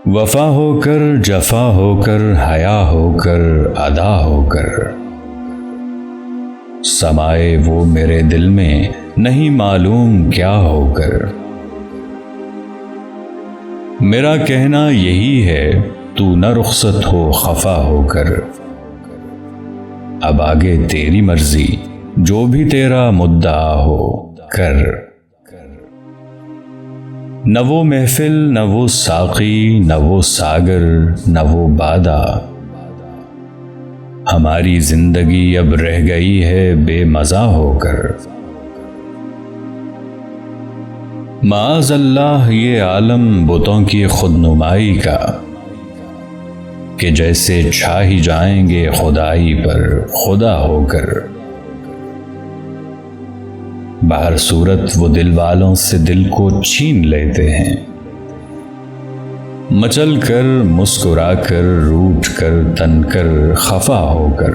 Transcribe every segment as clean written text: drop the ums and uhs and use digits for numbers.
वफा होकर, जफा होकर, हया होकर, अदा होकर, समाए वो मेरे दिल में नहीं मालूम क्या होकर। मेरा कहना यही है, तू न रुखसत हो खफा होकर। अब आगे तेरी मर्जी, जो भी तेरा मुद्दा हो कर। न वो महफिल, न वो साकी, न वो सागर, न वो बादा। हमारी जिंदगी अब रह गई है बेमज़ा होकर। माअज़ल्लाह ये आलम बुतों की खुदनुमाई का, कि जैसे छा ही जाएंगे खुदाई पर खुदा होकर। बाहर सूरत वो दिल वालों से दिल को छीन लेते हैं। मचल कर, मुस्कुरा कर, रूठ कर, तन कर, खफा होकर।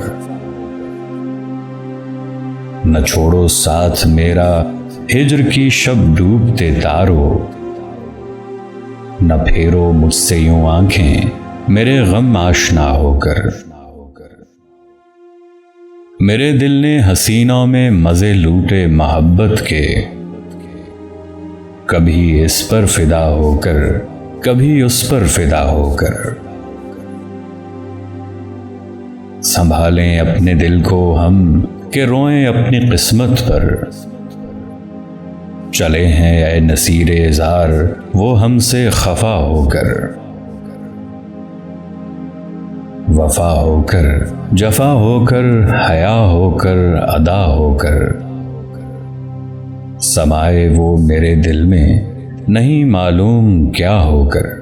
न छोड़ो साथ मेरा हिज्र की शब डूबते तारो। न फेरो मुझसे यूं आंखें मेरे गम आशना होकर। मेरे दिल ने हसीनों में मजे लूटे मोहब्बत के, कभी इस पर फिदा होकर, कभी उस पर फिदा होकर। संभालें अपने दिल को हम, कि रोएं अपनी किस्मत पर। चले हैं ऐ नसीरे जार वो हमसे खफा होकर। वफा होकर, जफा होकर, हया होकर, अदा होकर, समाए वो मेरे दिल में नहीं मालूम क्या होकर।